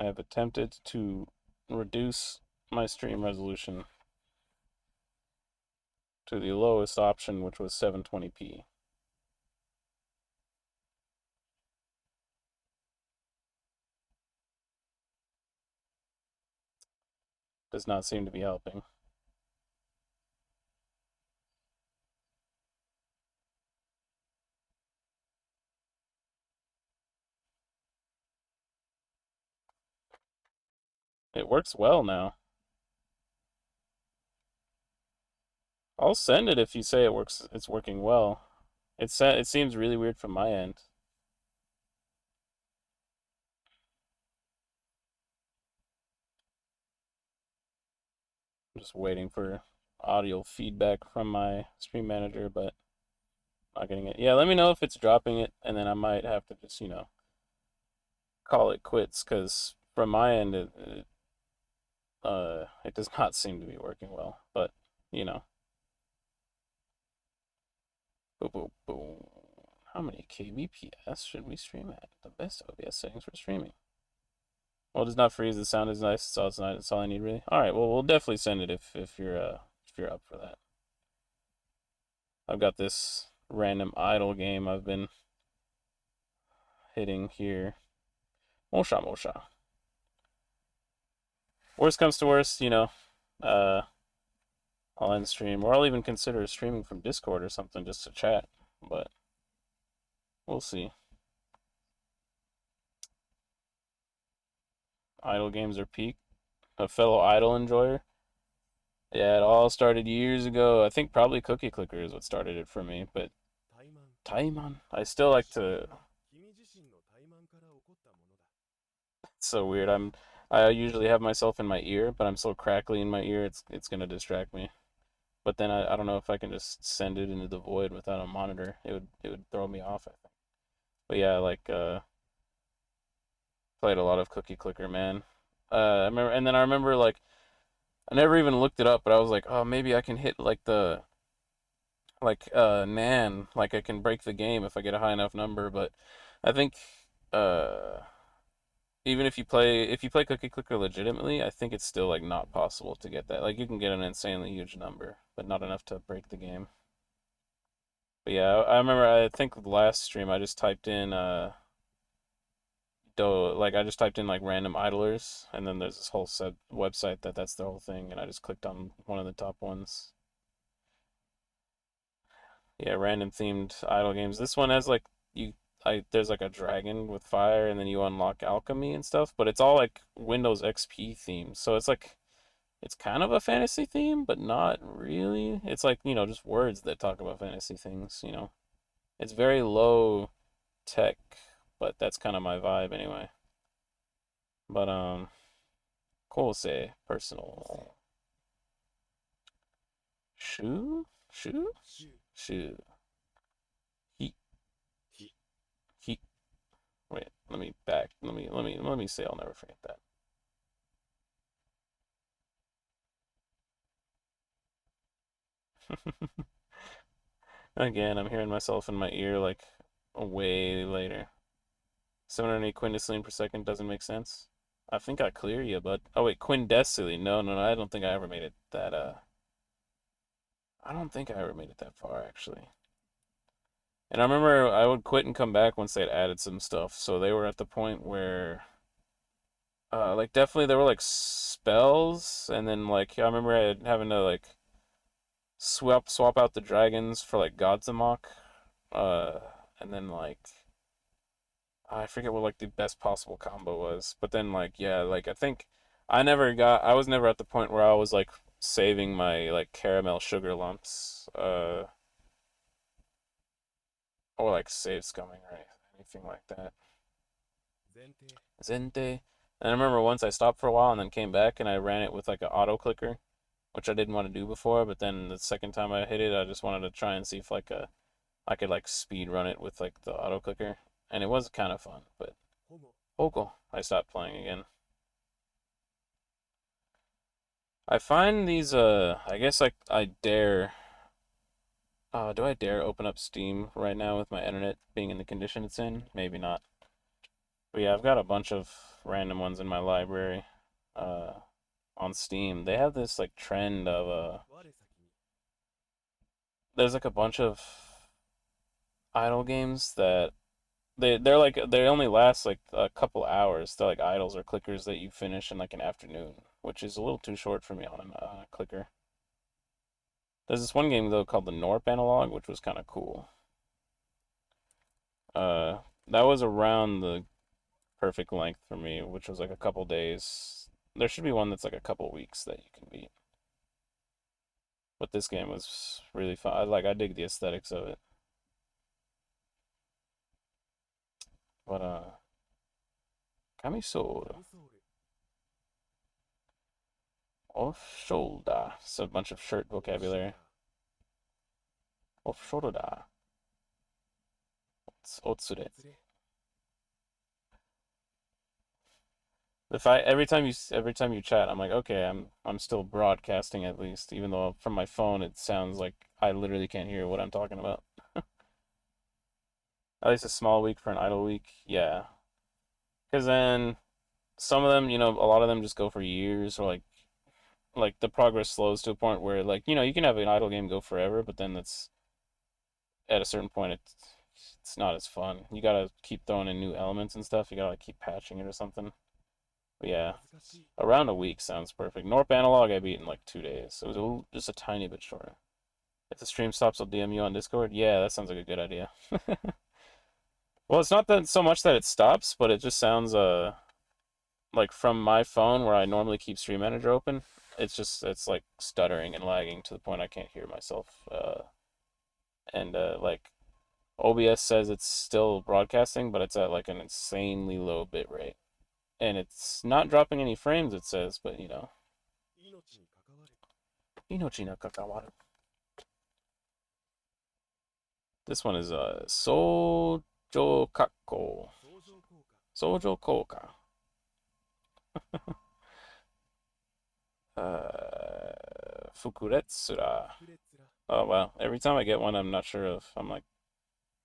I have attempted to reduce my stream resolution to the lowest option, which was 720p. Does not seem to be helping. It works well now. I'll send it if you say it works. It's working well. It seems really weird from my end. I'm just waiting for audio feedback from my stream manager, but not getting it. Yeah, let me know if it's dropping it, and then I might have to just, call it quits, because from my end, it does not seem to be working well. But, you know, boom, boom, boom. How many kbps should we stream at? The best OBS settings for streaming. Well, it does not freeze. The sound is nice. It's nice. That's all I need, really. All right. Well, we'll definitely send it if you're up for that. I've got this random idle game I've been hitting here. Mosha, Mosha. Worst comes to worst, I'll end stream, or I'll even consider streaming from Discord or something just to chat, but we'll see. Idle games are peak. A fellow idle enjoyer. Yeah, it all started years ago. I think probably Cookie Clicker is what started it for me, but Taiman. I still like to. It's so weird. I usually have myself in my ear, but I'm so crackly in my ear. It's gonna distract me. But then I don't know if I can just send it into the void without a monitor. It would throw me off, I think. But yeah, like played a lot of Cookie Clicker, man. I remember like I never even looked it up, but I was like, oh, maybe I can hit like the Nan, like I can break the game if I get a high enough number. But I think uh even if you play Cookie Clicker legitimately, I think it's still like not possible to get that. Like you can get an insanely huge number, but not enough to break the game. But yeah, I remember I think the last stream I just typed in I just typed in like random idlers, and then there's this whole website that's the whole thing, and I just clicked on one of the top ones. Yeah, random themed idle games. This one has like there's like a dragon with fire, and then you unlock alchemy and stuff, but it's all like Windows XP themed. So it's kind of a fantasy theme, but not really. It's like, just words that talk about fantasy things. It's very low tech, but that's kind of my vibe anyway. But cool say personal. Shoe? Shoe. He he wait, let me back. Let me say I'll never forget that. Again, I'm hearing myself in my ear like way later. 708 quindecillion per second doesn't make sense. I think I clear you, but oh wait, quindecillion. No, I don't think I ever made it that I don't think I ever made it that far actually. And I remember I would quit and come back once they'd added some stuff. So they were at the point where like definitely there were like spells, and then like I remember having to like swap out the dragons for like Godzamok. Uh and then like I forget what like the best possible combo was. But then like yeah, like I think I was never at the point where I was like saving my like caramel sugar lumps or like save scumming or anything like that. Zente. And I remember once I stopped for a while and then came back and I ran it with like an auto clicker, which I didn't want to do before, but then the second time I hit it, I just wanted to try and see if I could like speed run it with like the auto clicker. And it was kind of fun, but Hogo, I stopped playing again. I find these I guess like I dare do I dare open up Steam right now with my internet being in the condition it's in? Maybe not. But yeah, I've got a bunch of random ones in my library. Uh, on Steam, they have this like trend of there's like a bunch of idle games that they're like they only last like a couple hours. They're like idles or clickers that you finish in like an afternoon, which is a little too short for me on a clicker. There's this one game though called the Norp Analog, which was kind of cool. Uh, that was around the perfect length for me, which was like a couple days. There should be one that's like a couple weeks that you can beat. But this game was really fun. I dig the aesthetics of it. But Kamisoru, off shoulder. So a bunch of shirt vocabulary. Off shoulder. Otsure. If I every time you chat, I'm like, okay, I'm still broadcasting at least, even though from my phone it sounds like I literally can't hear what I'm talking about. At least a small week for an idle week, yeah. Because then some of them, a lot of them just go for years, or like the progress slows to a point where like you can have an idle game go forever, but then that's at a certain point it's not as fun. You gotta keep throwing in new elements and stuff. You gotta like, keep patching it or something. But yeah, around a week sounds perfect. Norp Analog I beat in like 2 days. It was just a tiny bit shorter. If the stream stops, I'll DM you on Discord. Yeah, that sounds like a good idea. Well, it's not that so much that it stops, but it just sounds like from my phone where I normally keep Stream Manager open, it's like stuttering and lagging to the point I can't hear myself. And like OBS says it's still broadcasting, but it's at like an insanely low bit rate. And it's not dropping any frames, it says, but Inochi no kakawaru. This one is Sojo Kakko. Sojo Koka. Fukuretsura. Oh wow. Every time I get one I'm not sure of. I'm like,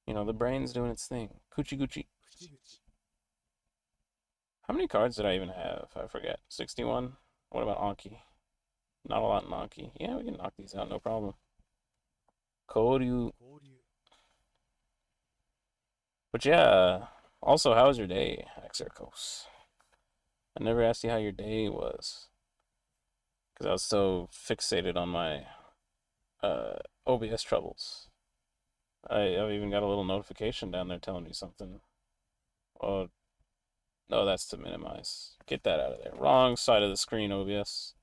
the brain's doing its thing. Kuchi Guchi. How many cards did I even have? I forget. 61? What about Anki? Not a lot in Anki. Yeah, we can knock these out, no problem. Koryu. But yeah, also, how was your day, Exercos? I never asked you how your day was. Because I was so fixated on my OBS troubles. I've even got a little notification down there telling me something. Oh, no, that's to minimize. Get that out of there. Wrong side of the screen, OBS.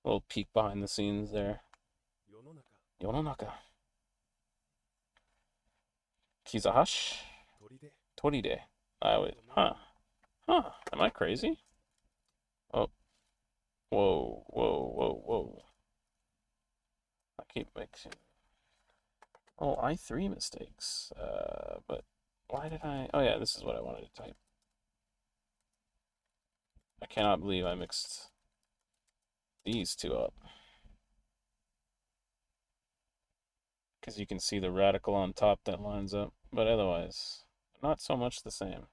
Little peek behind the scenes there. Yononaka. Kizahash? Toride. I would. Huh. Huh. Am I crazy? Oh. Whoa. Whoa. Whoa. Whoa. I keep mixing. Oh, I3 mistakes. But why did I? Oh yeah, this is what I wanted to type. I cannot believe I mixed these two up. Because you can see the radical on top that lines up, but otherwise, not so much the same.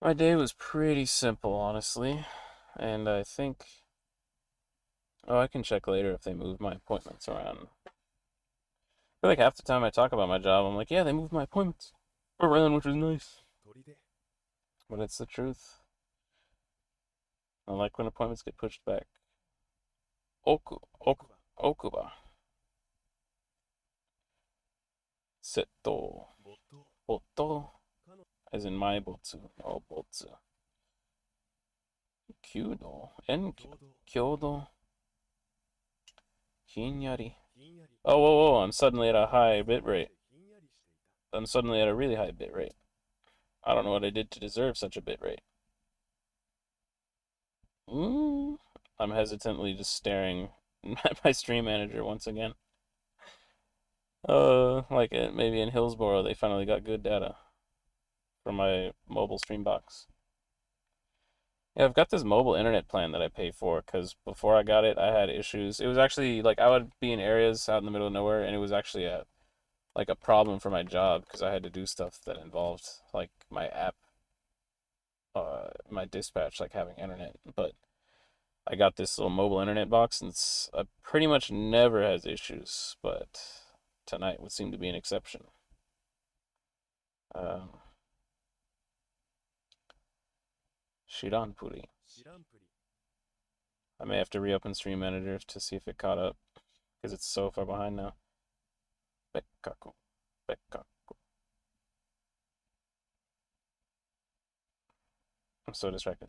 My day was pretty simple, honestly, and I think. Oh, I can check later if they move my appointments around. I feel like half the time I talk about my job, I'm like, yeah, they moved my appointments around, which was nice. But it's the truth. I like when appointments get pushed back. Okuba. Setto. Boto. As in my botsu. Oh, botsu. Kyudo. Kyodo. Hinyari. Oh, whoa, whoa, I'm suddenly at a high bit rate. I'm suddenly at a really high bit rate. I don't know what I did to deserve such a bit rate. I'm hesitantly just staring at my stream manager once again. Like maybe in Hillsboro they finally got good data for my mobile stream box. Yeah, I've got this mobile internet plan that I pay for because before I got it, I had issues. It was actually like I would be in areas out in the middle of nowhere, and it was actually at like a problem for my job because I had to do stuff that involved like my app, my dispatch, like having internet. But I got this little mobile internet box, and it's pretty much never has issues. But tonight would seem to be an exception. Um, Shiranpuri. I may have to reopen Stream Manager to see if it caught up because it's so far behind now. Bekkaku. Bekkaku. I'm so distracted.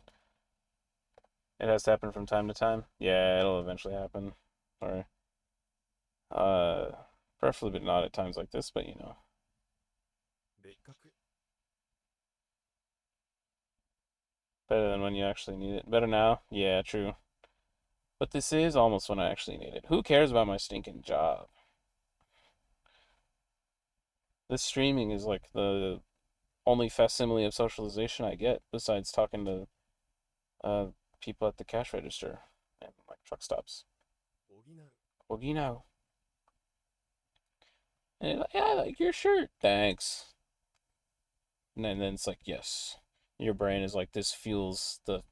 It has to happen from time to time. Yeah, it'll eventually happen. Or, uh, preferably not at times like this, but you know. Better than when you actually need it. Better now? Yeah, true. But this is almost when I actually need it. Who cares about my stinking job? This streaming is like the only facsimile of socialization I get besides talking to uh people at the cash register and like truck stops. Ogino. And like, yeah, I like your shirt. Thanks. And then it's like, yes. Your brain is like, this fuels the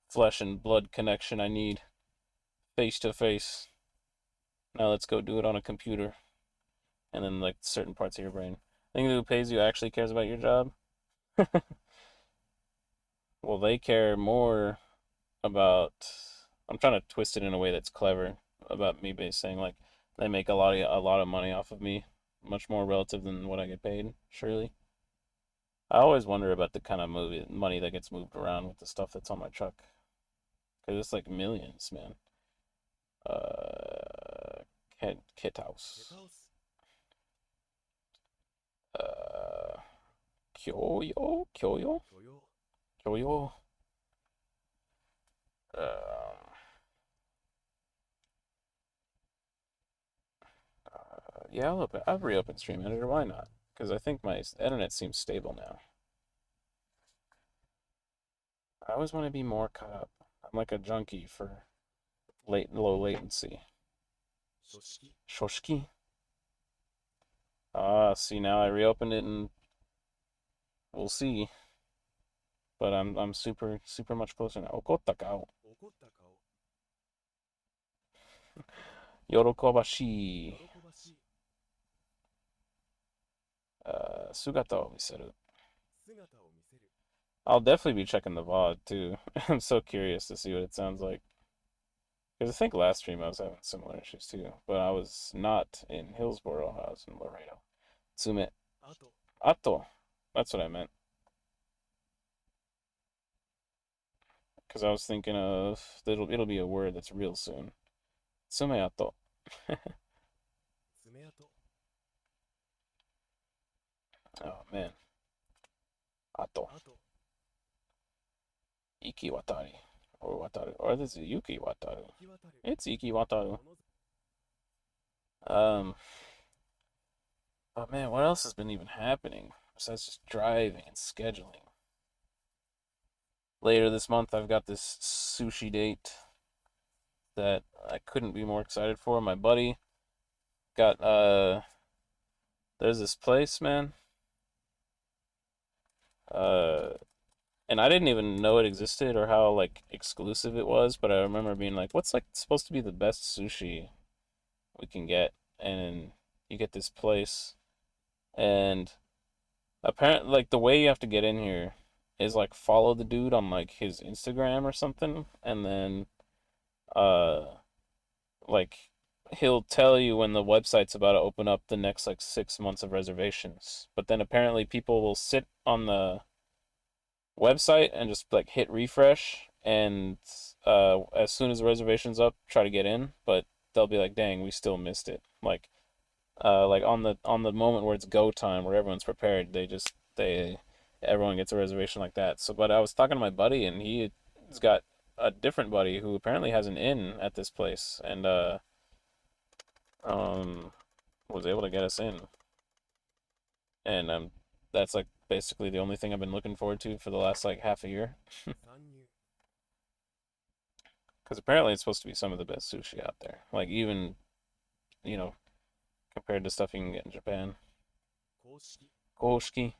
flesh and blood connection I need face to face. Now let's go do it on a computer. And then like certain parts of your brain. Think who pays you actually cares about your job? Well, they care more about. I'm trying to twist it in a way that's clever about me based saying like they make a lot of money off of me, much more relative than what I get paid. Surely, I always wonder about the kind of money that gets moved around with the stuff that's on my truck, because it's like millions, man. Kit house. Uh, kyoyo. Um, yeah, I'll reopen Stream Manager. Why not? Because I think my internet seems stable now. I always want to be more caught up. I'm like a junkie for low latency. Shoshiki. Ah, see now I reopened it and we'll see. But I'm super much closer now. Okotta kao. Yorokobashi. Sugata o miseru. I'll definitely be checking the VOD too. I'm so curious to see what it sounds like. Because I think last stream I was having similar issues too. But I was not in Hillsboro, I was in Laredo. Tsume. Ato. That's what I meant. Because I was thinking of it'll be a word that's real soon. Tsume ato. Oh man. Ato. Iki watari. Or wataru. Or this is Yuki wataru. It's Iki wataru. Um oh man, what else has been even happening besides just driving and scheduling? Later this month I've got this sushi date that I couldn't be more excited for. My buddy got there's this place, man. Uh and I didn't even know it existed or how like exclusive it was, but I remember being like, what's like supposed to be the best sushi we can get? And you get this place and apparently like the way you have to get in here is like follow the dude on like his Instagram or something and then uh like he'll tell you when the website's about to open up the next like 6 months of reservations. But then apparently people will sit on the website and just like hit refresh and as soon as the reservation's up, try to get in, but they'll be like, "Dang, we still missed it." Like on the moment where it's go time, where everyone's prepared, they everyone gets a reservation like that. So, but I was talking to my buddy, and he's got a different buddy who apparently has an inn at this place, and um was able to get us in, and that's like basically the only thing I've been looking forward to for the last like half a year. Because apparently it's supposed to be some of the best sushi out there. Like even, you know, compared to stuff you can get in Japan. Koshiki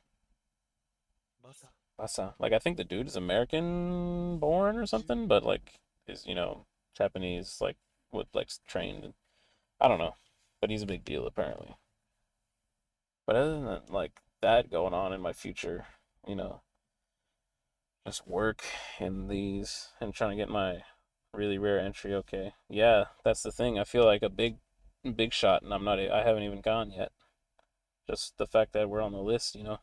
Basa. Like I think the dude is American born or something, but like is Japanese like with like trained. I don't know, but he's a big deal apparently. But other than that, like that going on in my future, you know, just work in these and trying to get my really rare entry. Okay, yeah, that's the thing. I feel like a big shot, and I haven't even gone yet. Just the fact that we're on the list, you know.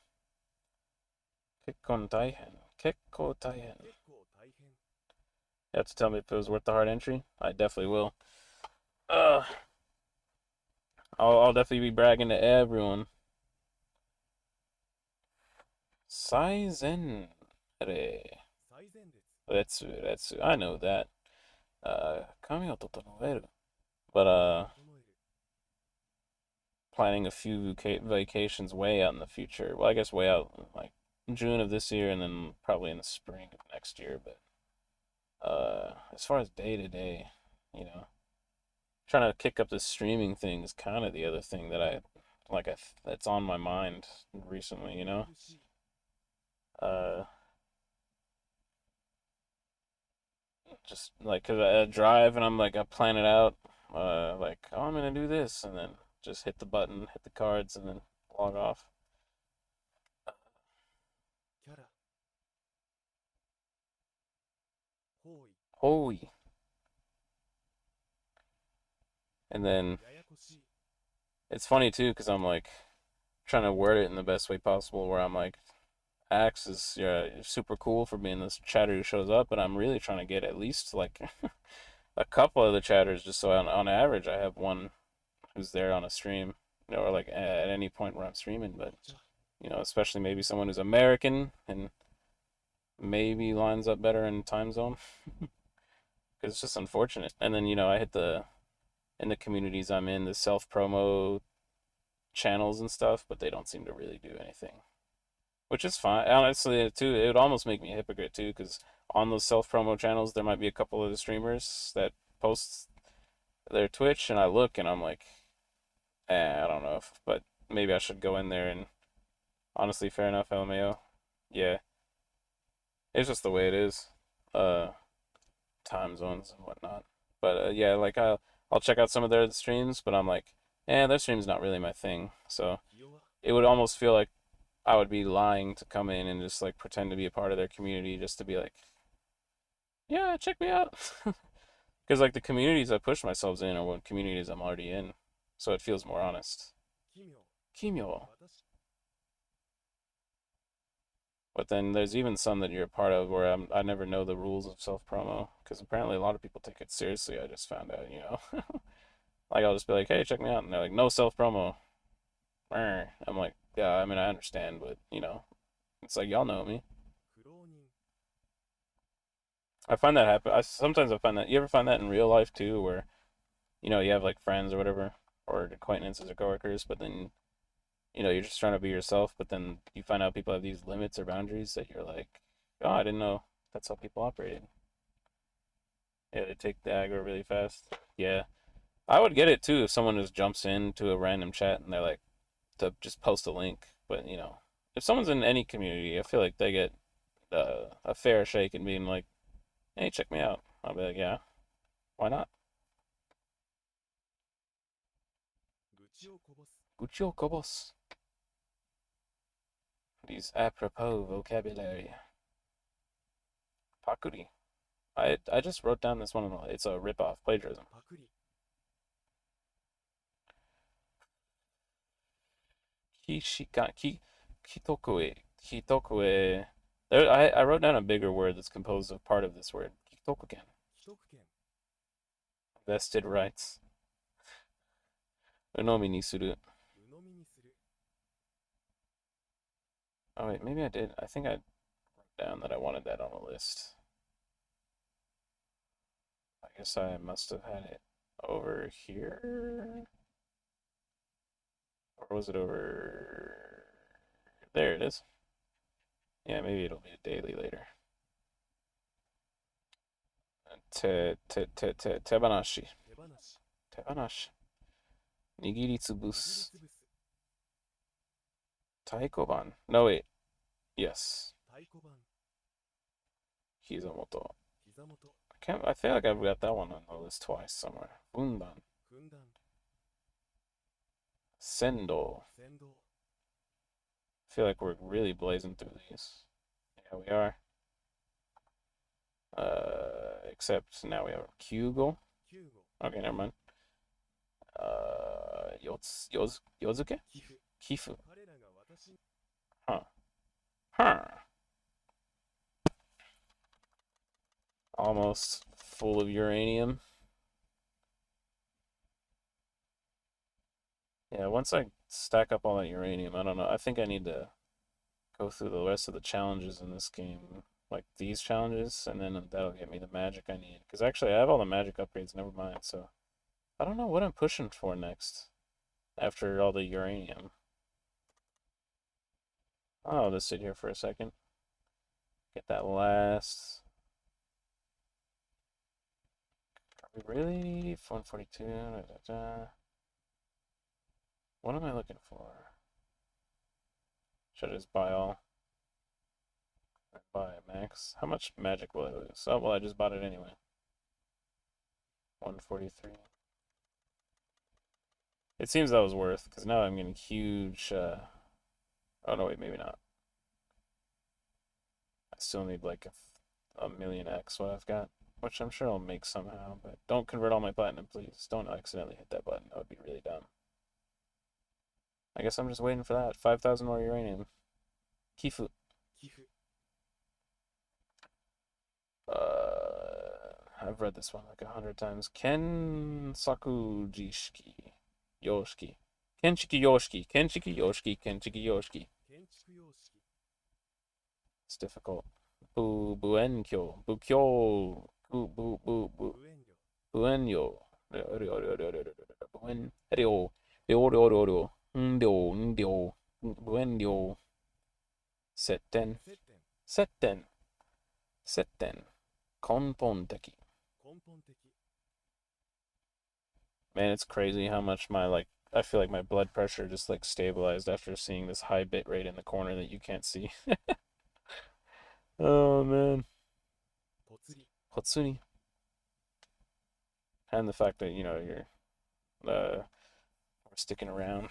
Kekkon taihen. Kekko taihen. You have to tell me if it was worth the hard entry. I definitely will. Uh, I'll definitely be bragging to everyone. Saizen re. That's I know that. Kami o totoroeru. But planning a few vacations way out in the future. Well, I guess way out like June of this year and then probably in the spring of next year. But as far as day to day, you know, trying to kick up the streaming thing is kind of the other thing that that's on my mind recently. You know, uh, just like 'cause I drive and I'm like I plan it out. Like oh I'm gonna do this and then just hit the button, hit the cards, and then log off. Holy. And then it's funny too because I'm like trying to word it in the best way possible where I'm like Axe is super cool for being this chatter who shows up, but I'm really trying to get at least like a couple of the chatters just so on average I have one who's there on a stream, or like at any point where I'm streaming. But especially maybe someone who's American and maybe lines up better in time zone because it's just unfortunate. And then I hit the in the communities I'm in the self promo channels and stuff, but they don't seem to really do anything, which is fine. Honestly, too, it would almost make me a hypocrite too, because on those self promo channels there might be a couple of the streamers that post their Twitch, and I look and I'm like, I don't know if, but maybe I should go in there and honestly, fair enough, LMAO. Yeah, it's just the way it is. Uh, Time zones and whatnot. But yeah, like I'll check out some of their streams, but I'm like, their stream's not really my thing. So it would almost feel like I would be lying to come in and just like pretend to be a part of their community just to be like, yeah, check me out. Because like the communities I push myself in are what communities I'm already in, so it feels more honest. Kimyo. But then there's even some that you're a part of where I never know the rules of self promo because apparently a lot of people take it seriously. I just found out. Like I'll just be like, hey, check me out, and they're like, no self promo. I'm like, yeah, I mean I understand, but it's like y'all know me. I find that happen. I find that. You ever find that in real life too, where you have like friends or whatever, or acquaintances or coworkers, but then you're just trying to be yourself, but then you find out people have these limits or boundaries that you're like, oh, I didn't know that's how people operated. Yeah, they take the aggro really fast. Yeah, I would get it too if someone just jumps into a random chat and they're like to just post a link. But if someone's in any community, I feel like they get a fair shake and being like, hey, check me out. I'll be like, yeah, why not? Guccio Kobos. These apropos vocabulary. Pakuri. I just wrote down this one. It's a rip-off plagiarism. Kitokue. Kitokue. I wrote down a bigger word that's composed of part of this word. Kitokuken. Vested rights. Unomi ni suru. Oh wait, maybe I did. I think I wrote down that I wanted that on a list. I guess I must have had it over here. Or was it over... There it is. Yeah, maybe it'll be a daily later. Tebanashi. Tebanashi. Nigiri tsubus. Taikoban. No, wait. Yes. 太鼓判、Hizamoto. 膝元、I feel like I've got that one on the list twice somewhere. Bundan. 訓断、 Sendo. 先導、 I feel like we're really blazing through these. Yeah, we are. Except now we have Kyugo. 救護、 Okay, never mind. Yozuke? 寄付、 Kifu. 彼らが私に Huh. Huh. Almost full of uranium. Yeah, once I stack up all that uranium, I don't know. I think I need to go through the rest of the challenges in this game. Like these challenges, and then that'll get me the magic I need. Because actually, I have all the magic upgrades, never mind. So, I don't know what I'm pushing for next. After all the uranium. I'll just sit here for a second. Get that last. Are we really? 142. Da, da, da. What am I looking for? Should I just buy all? Buy it, max. How much magic will I lose? Oh, well, I just bought it anyway. 143. It seems that was worth, because now I'm getting huge, oh, no, wait, maybe not. I still need, like, a million X what I've got, which I'm sure I'll make somehow, but don't convert all my platinum, please. Don't accidentally hit that button. That would be really dumb. I guess I'm just waiting for that. 5,000 more uranium. Kifu. 寄付、 I've read this one like 100 times. Kensaku Jishiki Yoshiki. Kenshiki Yoshiki. Kenshiki Yoshiki. Kenshiki Yoshiki. 建築様式、 It's difficult. Buenkyo. Bukyo. Bu. 無遠慮、 Buenyo. Buen. Ryo. Ryo. Ndio. Buenyo. Setten. 接点、 Setten. Konponteki. 根本的、 Man, it's crazy how much I feel like my blood pressure just like stabilized after seeing this high bit rate in the corner that you can't see. Oh man. ぽつり、 Hotsuni. And the fact that, you're we're sticking around.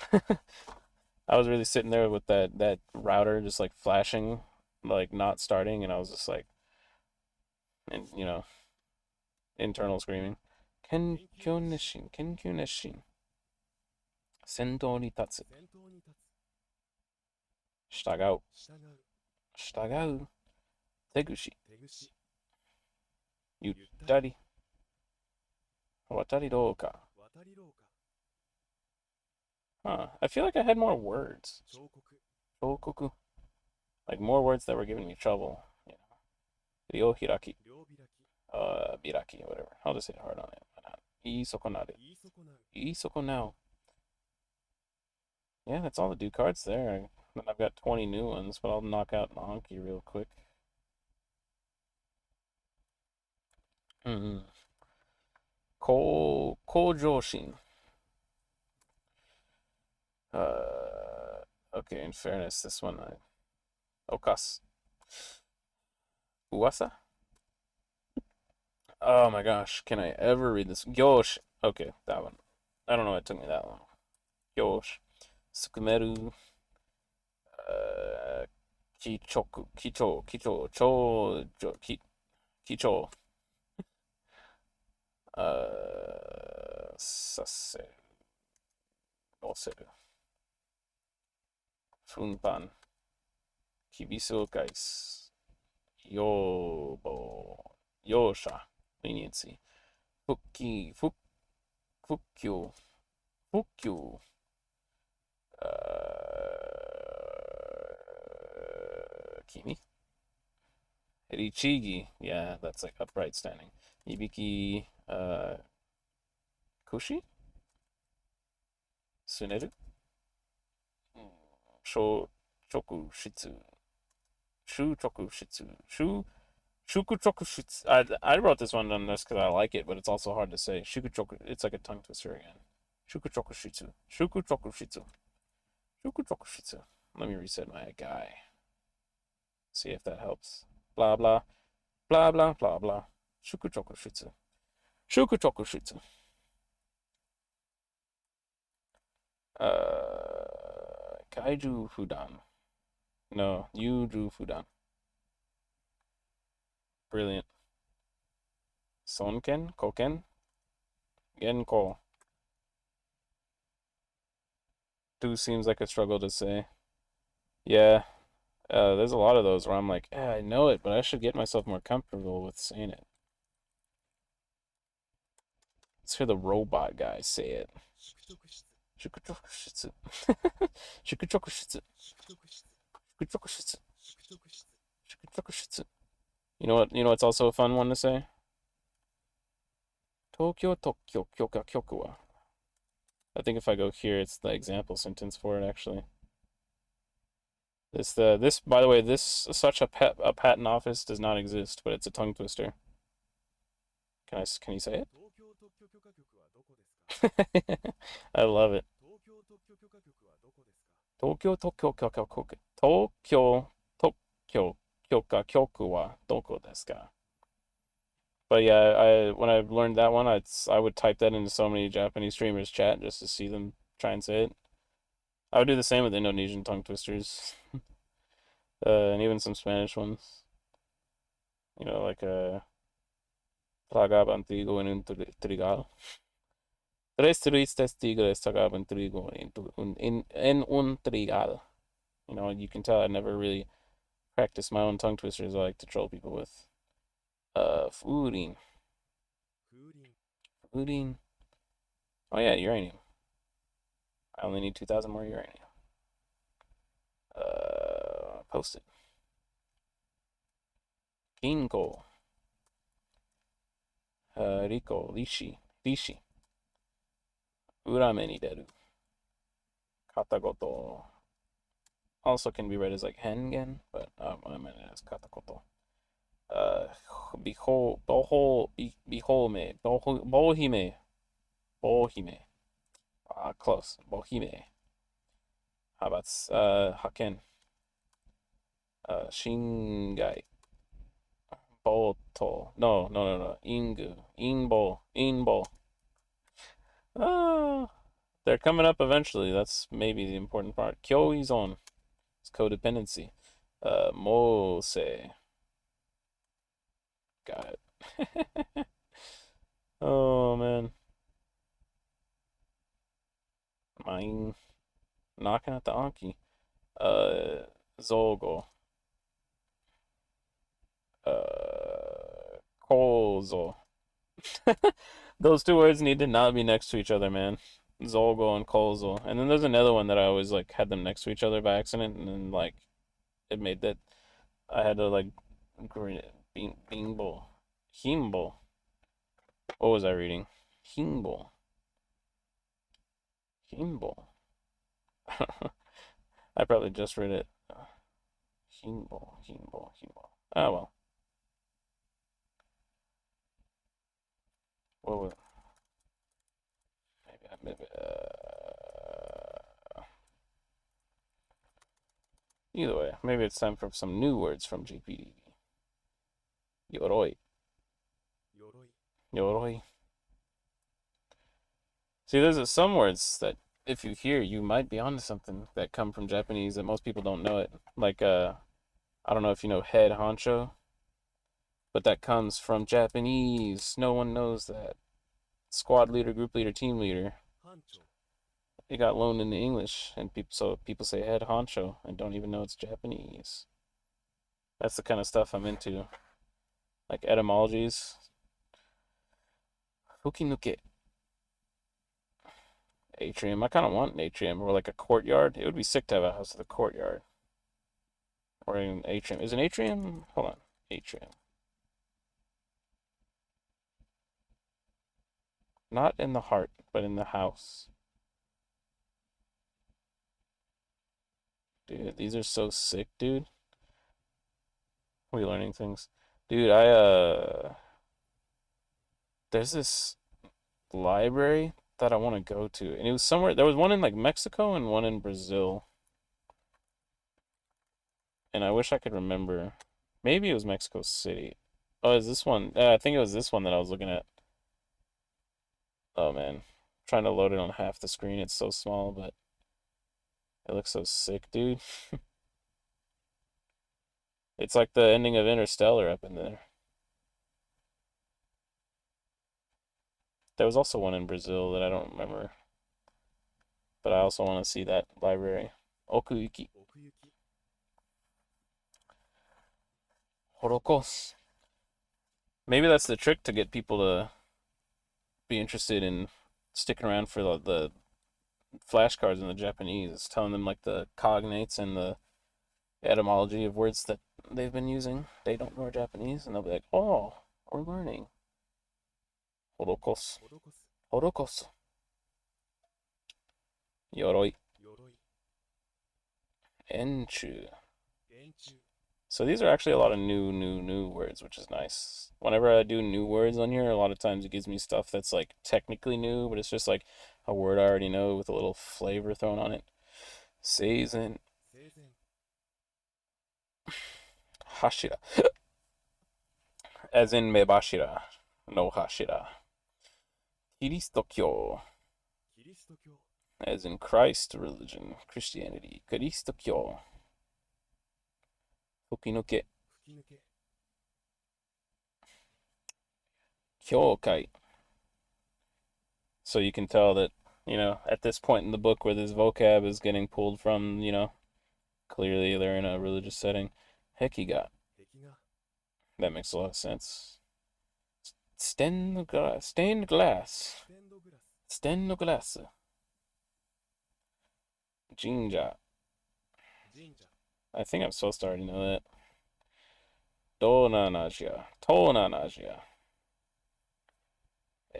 I was really sitting there with that router just like flashing, like not starting, and I was just like, and internal screaming. Kenkyo Neshin. Sento ni tatsu. 先頭に立 Shitagao. つ、従う、 Shitagao. Tegushi. 手串、 Yutari. Watari douka. 渡り廊下、 Huh. I feel like I had more words. 彫刻、 Shokoku. Like more words that were giving me trouble. Ryo hiraki. 両開き、 Biraki, whatever. I'll just hit hard on it. Why not? Isokonare. 言い損なう、 Isoko now. Yeah, that's all the due cards there. Then I've got 20 new ones, but I'll knock out Mahanki real quick. Mm-hmm. Kojoshin. Okay, in fairness, this one Okas. Uwasa? Oh my gosh, can I ever read this? Yosh. Okay, that one. I don't know why it took me that long. Yosh. Sukumeru. Kichoku. Kicho. Saseru. Oseru. Funpan. Kibisu Gais. Yobo. Yosha. Leniency. Fukyu. Kimi. Richigi. Yeah, that's like upright standing. Ibiki. Kushi. Suneru. Choku Shitsu. Shukuchoku Shitsu. I wrote this one on this because I like it, but it's also hard to say. Shukuchoku. It's like a tongue twister again. Shukuchoku Shitsu. Shukuchoku Shitsu. Shukuchoku Shitsu. Let me reset my guy. See if that helps. Blah blah blah blah blah blah. Shukuchokushitsu. Shukuchokushitsu. Kaiju Fudan. No, Yuju Fudan. Brilliant. Sonken? Koken? Genko. Do seems like a struggle to say. Yeah, there's a lot of those where I'm like, I know it, but I should get myself more comfortable with saying it. Let's hear the robot guy say it. 宿直室 Shukuchokushitsu. Shukuchokushitsu. 宿直室 Shukuchokushitsu. 宿直室 Shukuchokushitsu. You know what? You know what's also a fun one to say? Tokyo Tokyo Kyoka Kyoku wa. I think if I go here, it's the example sentence for it actually. This by the way, this such a patent office does not exist, but it's a tongue twister. Can you say it? 東京特許許可局はどこですか I love it. 東京特許許可局はどこですか Tokyo Tokyo Kyoka Kyoku. Tokyo Tokyo Kyoka Kyoku wa doko desu ka? But yeah, when I learned that one, I would type that into so many Japanese streamers chat just to see them try and say it. I would do the same with Indonesian tongue twisters, and even some Spanish ones. You know, like tragaban trigo en un trigal. Tres tristes tigres tragaban trigo en un trigal. You know, you can tell I never really practiced my own tongue twisters I like to troll people with. Furin. 風鈴 Furin. Oh yeah, uranium. I only need 2,000 more uranium. Post it. Ginko. Riko. Rishi. Urame ni deru. Katagoto. Also can be read as like hengen, but I meant it as katakoto. Bohime. Close. Bohime. How about Haken? Shingai. Boto. No. Inbo. They're coming up eventually. That's maybe the important part. Kyoizon. It's codependency. Mose. Got it. Oh man. Mine. Knocking at the Anki. Zogo. Kozo. Those two words need to not be next to each other, man. Zolgo and Kozo. And then there's another one that I always like had them next to each other by accident, and then like it made that I had to like Bingbo. Himbo. What was I reading? Himbo. I probably just read it. Himbo. Oh well. What was maybe either way, maybe it's time for some new words from JPD. Yoroi. 鎧 Yoroi. See, there's some words that if you hear, you might be onto something that come from Japanese that most people don't know it. Like I don't know if you know head honcho, but that comes from Japanese. No one knows that. Squad leader, group leader, team leader. 班長 It got loaned into English, and people say head honcho and don't even know it's Japanese. That's the kind of stuff I'm into, like etymologies. Fukinuke. Atrium. I kind of want an atrium or like a courtyard. It would be sick to have a house with a courtyard or an atrium. Is an atrium? Hold on, atrium. Not in the heart, but in the house. Dude, these are so sick, dude. We learning things. Dude, there's this library that I want to go to. And it was somewhere, there was one in like Mexico and one in Brazil. And I wish I could remember. Maybe it was Mexico City. Oh, is this one? I think it was this one that I was looking at. Oh man, trying to load it on half the screen. It's so small, but it looks so sick, dude. It's like the ending of Interstellar up in there. There was also one in Brazil that I don't remember, but I also want to see that library. Okuyuki. 奥行き Horokos. Maybe that's the trick to get people to be interested in sticking around for the flashcards in the Japanese. It's telling them like the cognates and the etymology of words that they've been using. They don't know Japanese, and they'll be like, "Oh, we're learning." Horokos. 施す Horokos. Yoroi. 鎧 Enchu. 円柱 So these are actually a lot of new words, which is nice. Whenever I do new words on here, a lot of times it gives me stuff that's like technically new, but it's just like a word I already know with a little flavor thrown on it. Seizen. 生前 Hashira. As in Mebashira. No Hashira. Kiristokyo. キリスト教 As in Christ religion, Christianity. Kiristokyo. Fukinuke. 吹き抜け Kyokai. So you can tell that, at this point in the book where this vocab is getting pulled from, clearly they're in a religious setting. Hekiga. 壁画 That makes a lot of sense. Stained glass. Stained glass. ステンドグラス Stained glass. Jinja. 神社 I think I'm supposed to already know that. Donanaja. Tonanaja.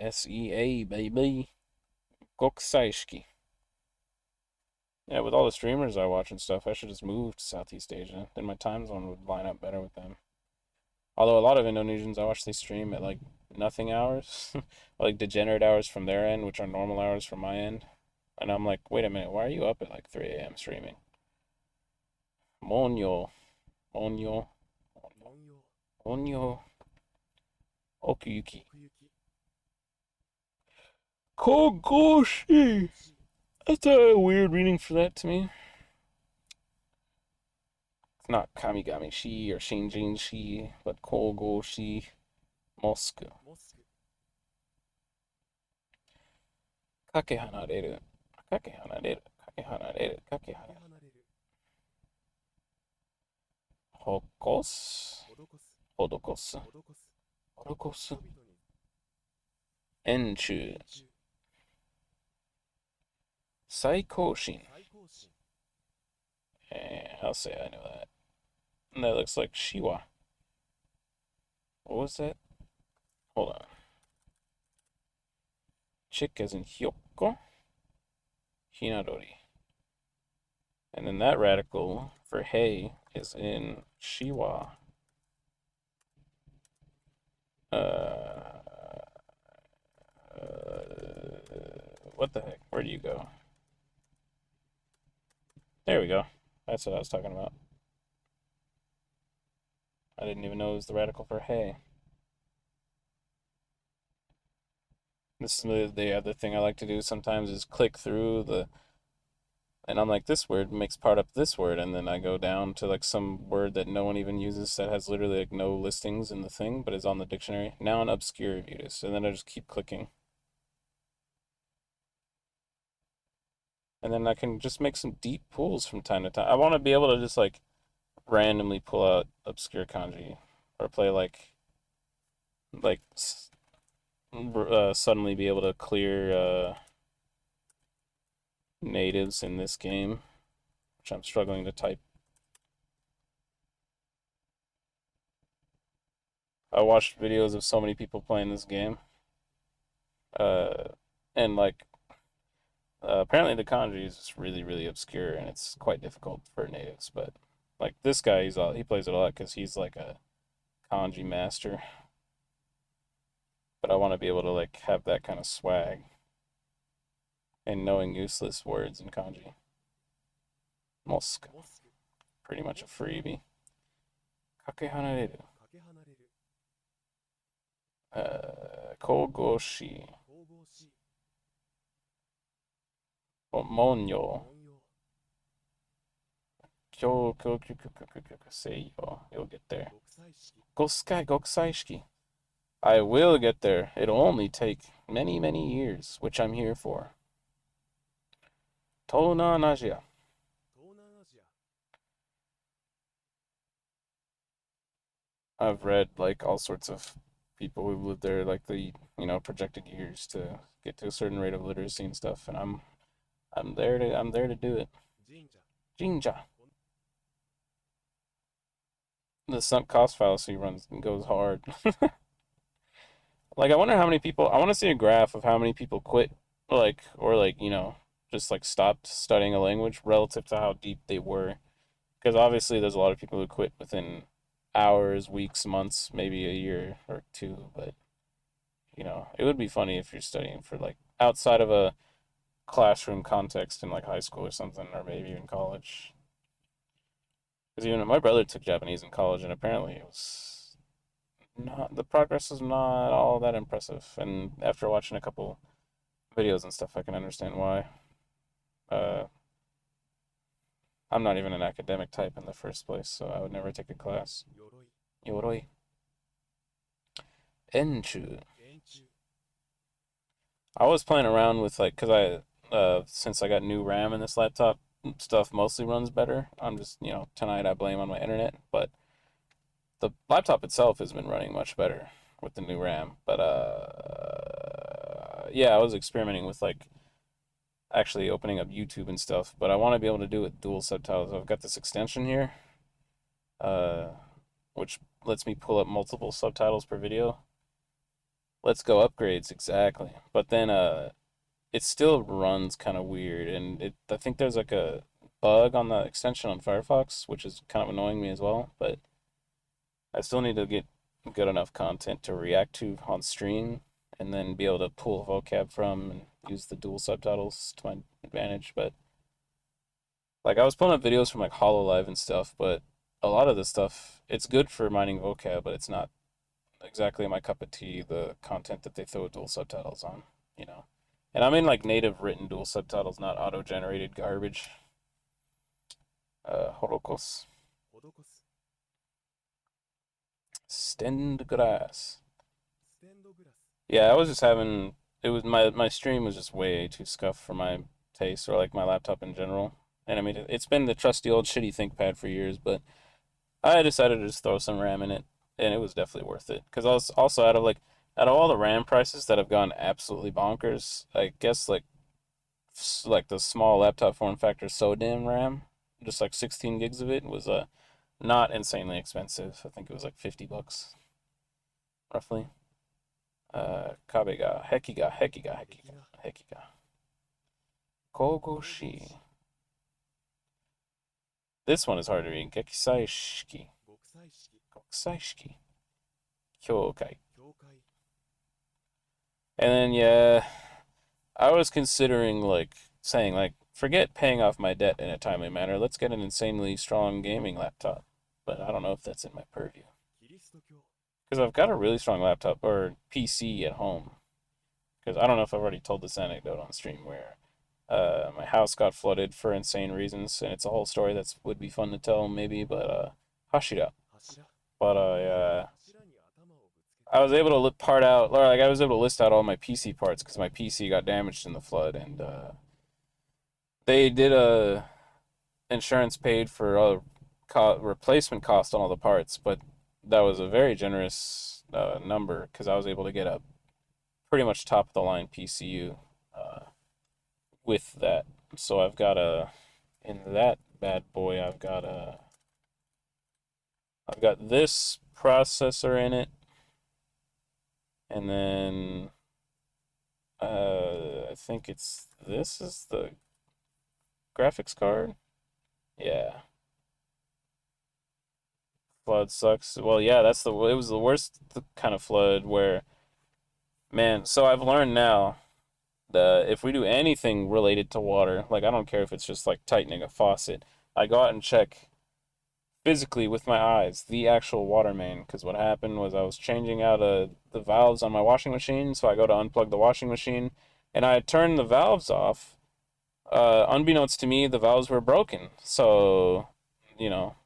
SEA, baby. Goksaishiki. Yeah, with all the streamers I watch and stuff, I should just move to Southeast Asia. Then my time zone would line up better with them. Although a lot of Indonesians I watch, they stream at like nothing hours, like degenerate hours from their end, which are normal hours from my end. And I'm like, wait a minute, why are you up at like 3 a.m. streaming? Monyo. Monyo. 文様 Monyo. Okuyuki. 奥行き Kogoshi. That's a weird reading for that to me. It's not Kamigami Shi or Shinjin Shi, but Kogoshi. Mosque. モスク Kakehanareru. Kakehanareru. Kakehanareru. かけ Kakehanareru. 離れる Hokos. 施す Hodokos. 施す Hodokos. 人々に Enchu. 円柱 Saikoshin. 最高神 I'll say I know that. And that looks like Shiwa. What was that? Hold on. Chick as in Hyoko. Hinadori. And then that radical for Hei is in Shiwa. What the heck? Where do you go? There we go. That's what I was talking about. I didn't even know it was the radical for Hei. This is the other thing I like to do sometimes is click through and I'm like, this word makes part of this word, and then I go down to like some word that no one even uses that has literally like no listings in the thing, but is on the dictionary. Noun obscure Vetus, and then I just keep clicking. And then I can just make some deep pulls from time to time. I want to be able to just like randomly pull out obscure kanji or play like suddenly be able to clear natives in this game, which I'm struggling to type. I watched videos of so many people playing this game, and like apparently the kanji is just really obscure and it's quite difficult for natives. But like this guy, he plays it a lot because he's like a kanji master. But I want to be able to like have that kind of swag and knowing useless words in kanji. Mosque. モスク pretty much a freebie. Kakehanareru. かけ離れる Kogoshi. 神々しい Monyo. 文様 Seiyo. You'll get there. 極彩式 Gokusaishiki. I will get there. It'll only take many, many years, which I'm here for. Tonan Asia. 東南アジア I've read like all sorts of people who've lived there, like the projected years to get to a certain rate of literacy and stuff, and I'm there to do it. 神社 Jinja. The sunk cost fallacy goes hard. Like I wonder how many people. I want to see a graph of how many people quit, just like stopped studying a language relative to how deep they were. Because obviously there's a lot of people who quit within hours, weeks, months, maybe a year or two. But it would be funny if you're studying for like outside of a classroom context in like high school or something, or maybe even college. Because even my brother took Japanese in college, and apparently it was not the progress was not all that impressive. And after watching a couple videos and stuff, I can understand why. Uh, I'm not even an academic type in the first place, so I would never take a class. 鎧 Yoroi. Enchu. 円柱 I was playing around with like, since I got new RAM in this laptop, stuff mostly runs better. I'm just, tonight I blame on my internet, but the laptop itself has been running much better with the new RAM. But yeah, I was experimenting with like actually opening up YouTube and stuff, but I want to be able to do it with dual subtitles. I've got this extension here, which lets me pull up multiple subtitles per video. Let's go upgrades, exactly. But then it still runs kind of weird, and I think there's like a bug on the extension on Firefox, which is kind of annoying me as well, but I still need to get good enough content to react to on stream and then be able to pull vocab from and use the dual subtitles to my advantage. But like I was pulling up videos from like HoloLive and stuff, but a lot of the stuff it's good for mining vocab, but it's not exactly my cup of tea, the content that they throw dual subtitles on. And I'm in like native written dual subtitles, not auto-generated garbage. Horokos. 施す Stend grass. ステンドグラス Yeah, I was just having it was my stream was just way too scuffed for my taste or like my laptop in general. And I mean it's been the trusty old shitty ThinkPad for years, but I decided to just throw some RAM in it, and it was definitely worth it. Because I was also out of all the RAM prices that have gone absolutely bonkers, I guess like the small laptop form factor SODIMM RAM, just like 16 gigs of it was not insanely expensive. I think it was like $50 roughly. Kabe Hekiga. 壁が Kogoshi. This one is hard to read. Gekisaishiki. 極彩式 Kokusaishiki. Kyokai. 教会 And then yeah, I was considering saying forget paying off my debt in a timely manner. Let's get an insanely strong gaming laptop. But I don't know if that's in my purview. キリスト教 Because I've got a really strong laptop or PC at home. Because I don't know if I've already told this anecdote on stream where my house got flooded for insane reasons, and it's a whole story that would be fun to tell maybe. But Hashira. 柱 But 柱に頭をぶつけ I was able to part out, or like I was able to list out all my PC parts because my PC got damaged in the flood, and they did insurance paid for replacement cost on all the parts, but that was a very generous number because I was able to get a pretty much top of the line PCU with that. So I've got in that bad boy, I've got this processor in it, and then I think this is the graphics card. Yeah. Flood sucks. Well, yeah, it was the worst kind of flood where, man, so I've learned now that if we do anything related to water, like I don't care if it's just like tightening a faucet, I go out and check physically with my eyes the actual water main. Because what happened was I was changing out the valves on my washing machine, so I go to unplug the washing machine, and I turned the valves off. Unbeknownst to me, the valves were broken, so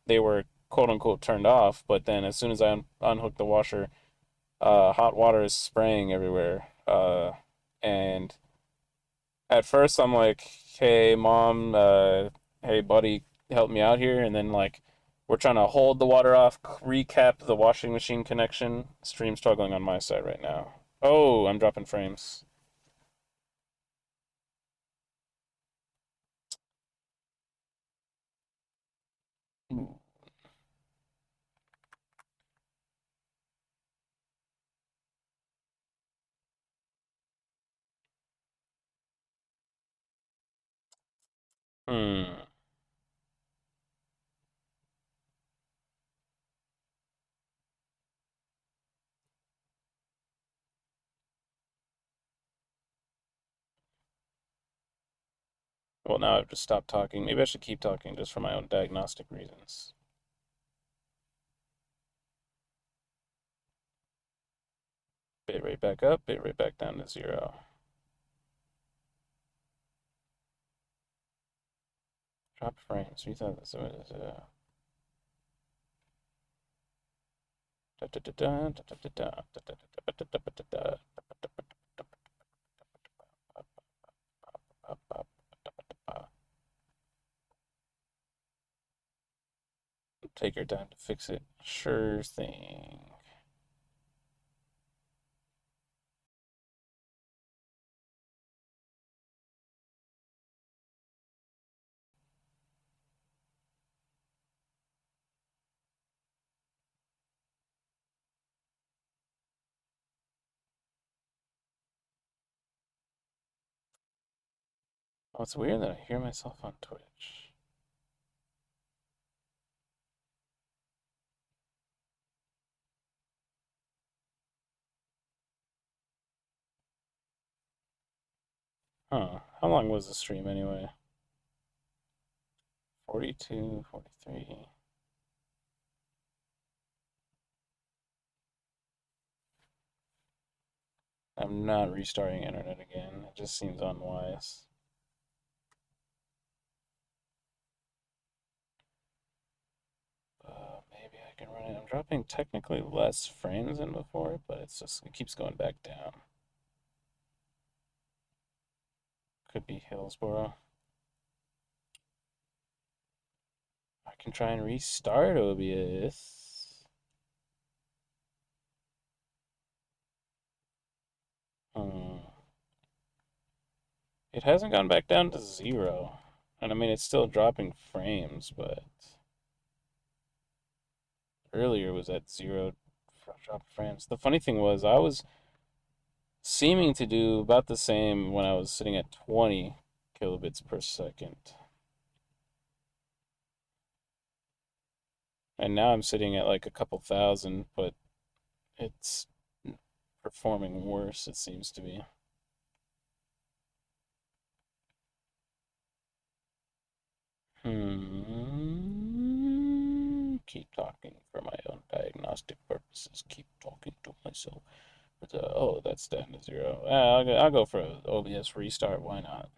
they were quote unquote turned off. But then as soon as I unhooked the washer, hot water is spraying everywhere. And at first I'm like, "Hey, mom, hey, buddy, help me out here." And then like we're trying to hold the water off, recap the washing machine connection. Stream struggling on my side right now. Oh, I'm dropping frames. Hmm. Well, now I've just stopped talking. Maybe I should keep talking just for my own diagnostic reasons. Bitrate back up, bitrate back down to 0. Drop frames. 3000. Take your time to fix it. Sure thing. Oh, it's weird that I hear myself on Twitch. Huh. How long was the stream anyway? 42, 43. I'm not restarting internet again. It just seems unwise. Maybe I can run it. I'm dropping technically less frames than before, but it keeps going back down. Could be Hillsboro. I can try and restart OBS. Hmm. It hasn't gone back down to 0. And I mean, it's still dropping frames, but earlier was at 0 drop frames. The funny thing was, I was seeming to do about the same when I was sitting at 20 kilobits per second. And now I'm sitting at like a couple thousand, but it's performing worse, it seems to be. Keep talking for my own diagnostic purposes. Keep talking to myself. Oh, that's down to 0. I'll go for OBS restart. Why not?